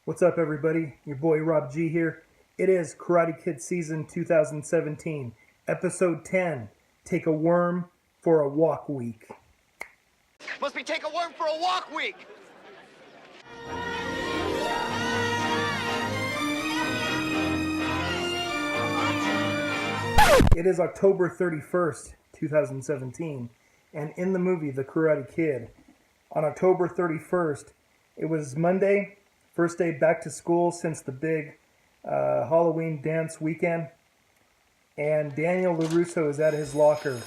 What's up, everybody? Your boy Rob G here. It is Karate Kid Season 2017, Episode 10, Take a Worm for a Walk Week. Must be Take a Worm for a Walk Week! It is October 31st, 2017, and in the movie The Karate Kid, on October 31st, it was Monday, first day back to school since the big Halloween dance weekend, and Daniel LaRusso is at his locker.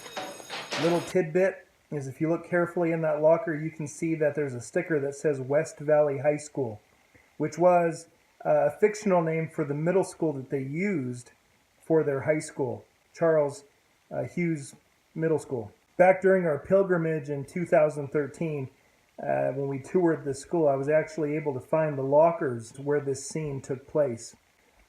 Little tidbit is if you look carefully in that locker, you can see that there's a sticker that says West Valley High School, which was a fictional name for the middle school that they used for their high school, Charles Hughes Middle School. Back during our pilgrimage in 2013, when we toured the school, I was actually able to find the lockers where this scene took place.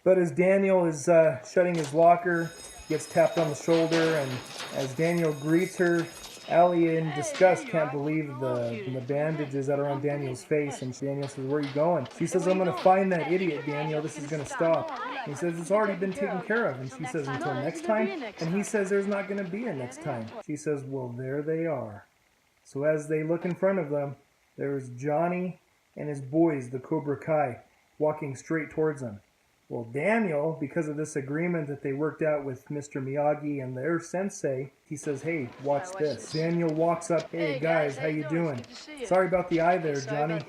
But as Daniel is shutting his locker, gets tapped on the shoulder, and as Daniel greets her, Allie in disgust can't believe the bandages that are on Daniel's face, and Daniel says, "Where are you going?" She says, "I'm going to find that idiot, Daniel. This is going to stop." He says, "It's already been taken care of." And she says, "Until next time?" And he says, "There's not going to be a next time." She says, "Well, there they are." So as they look in front of them, there's Johnny and his boys, the Cobra Kai, walking straight towards them. Well, Daniel, because of this agreement that they worked out with Mr. Miyagi and their sensei, he says, "Hey, watch this." Daniel walks up, "Hey guys, how you doing? Sorry about the eye there, Johnny.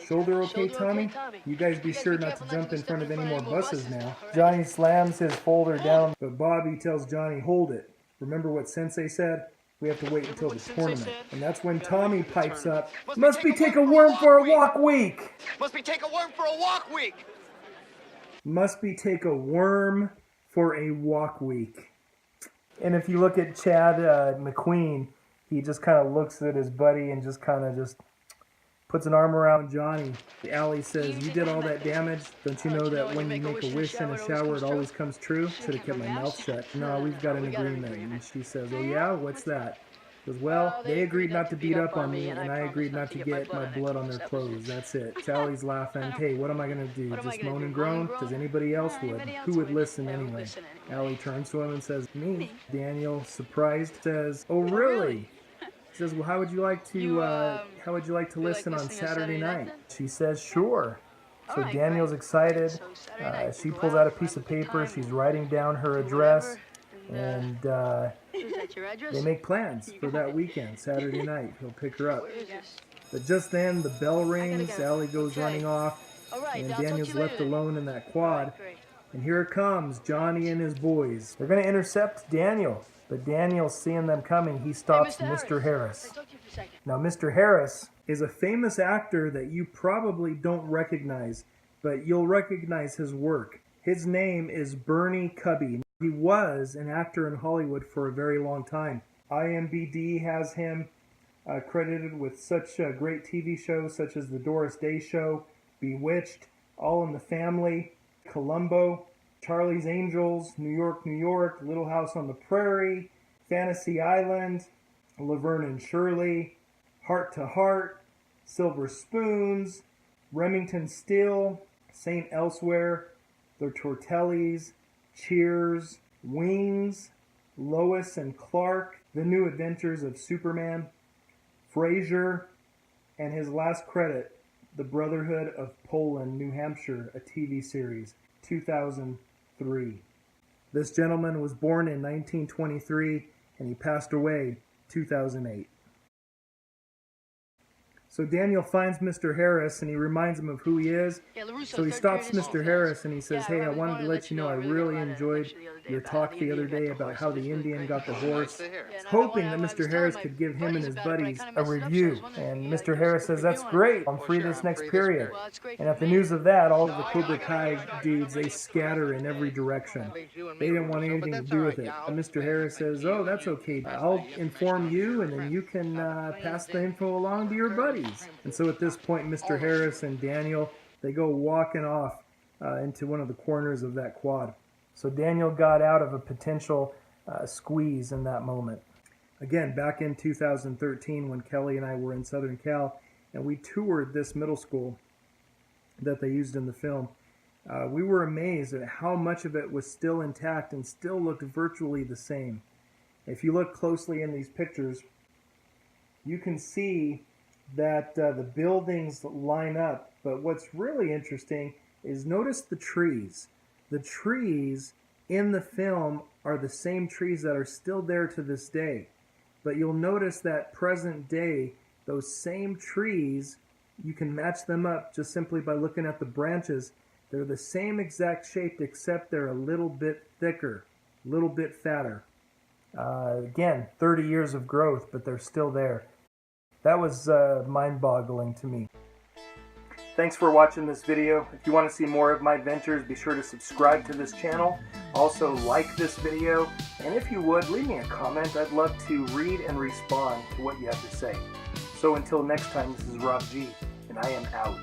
Shoulder okay, Tommy? You guys be sure not to jump in front of any more buses now." Johnny slams his folder down, but Bobby tells Johnny, "Hold it. Remember what sensei said? We have to wait until the tournament." And that's when Tommy pipes up, "Must be Take a Worm for a Walk Week!" Must be Take a Worm for a Walk Week! Must be Take a Worm for a Walk Week. And if you look at Chad McQueen, he just kind of looks at his buddy and just puts an arm around Johnny. Allie says, "You did all that damage. Don't you know that when you make a wish in a shower, it always comes true?" Should have kept my mouth shut. "No, we've got an agreement." And she says, "Oh yeah? What's that?" He goes, "Well, they agreed not to beat up on me, and I agreed not to get my blood on their clothes. That's it." Charlie's laughing. "Hey, what am I going to do? Just moan and groan? Because anybody else would. Who would listen anyway?" Allie turns to him and says, "Me." Daniel, surprised, says, "Oh, really?" He says, "Well, how would you like to listen on Saturday night?" She says, "Sure." So Daniel's excited. She pulls out a piece of paper. She's writing down her address, and they make plans for that weekend, Saturday night. He'll pick her up. But just then, the bell rings. Allie goes running off, and Daniel's left alone in that quad. And here it comes, Johnny and his boys. They're going to intercept Daniel. But Daniel, seeing them coming, he stops Mr. Harris. Now, Mr. Harris is a famous actor that you probably don't recognize, but you'll recognize his work. His name is Bernie Cubby. He was an actor in Hollywood for a very long time. IMDb has him credited with such great TV shows such as The Doris Day Show, Bewitched, All in the Family, Columbo, Charlie's Angels, New York, New York, Little House on the Prairie, Fantasy Island, Laverne and Shirley, Heart to Heart, Silver Spoons, Remington Steele, Saint Elsewhere, The Tortellis, Cheers, Wings, Lois and Clark, The New Adventures of Superman, Frasier, and his last credit, The Brotherhood of Poland, New Hampshire, a TV series, 2003. This gentleman was born in 1923 and he passed away 2008. So Daniel finds Mr. Harris and he reminds him of who he is. So he stops Mr. Harris and he says, "Hey, I wanted to let you know I really enjoyed your talk the other day about how the Indian got the horse," hoping that Mr. Harris could give him and his buddies a review. And Mr. Harris says, "That's great. I'm free this next period." And at the news of that, all of the Cobra Kai dudes, they scatter in every direction. They didn't want anything to do with it. And Mr. Harris says, "Oh, that's okay. I'll inform you and then you can pass the info along to your buddies." And so at this point, Mr. Harris and Daniel, they go walking off into one of the corners of that quad. So Daniel got out of a potential squeeze in that moment. Again, back in 2013 when Kelly and I were in Southern Cal and we toured this middle school, that they used in the film. We were amazed at how much of it was still intact and still looked virtually the same. If you look closely in these pictures, you can see that the buildings line up, but what's really interesting is notice the trees. The trees in the film are the same trees that are still there to this day. But you'll notice that present day, those same trees, you can match them up just simply by looking at the branches. They're the same exact shape, except they're a little bit thicker, a little bit fatter. Again, 30 years of growth, but they're still there. That was mind-boggling to me. Thanks for watching this video. If you want to see more of my adventures, be sure to subscribe to this channel. Also like this video, and if you would, leave me a comment. I'd love to read and respond to what you have to say. So until next time, this is Rob G, and I am out.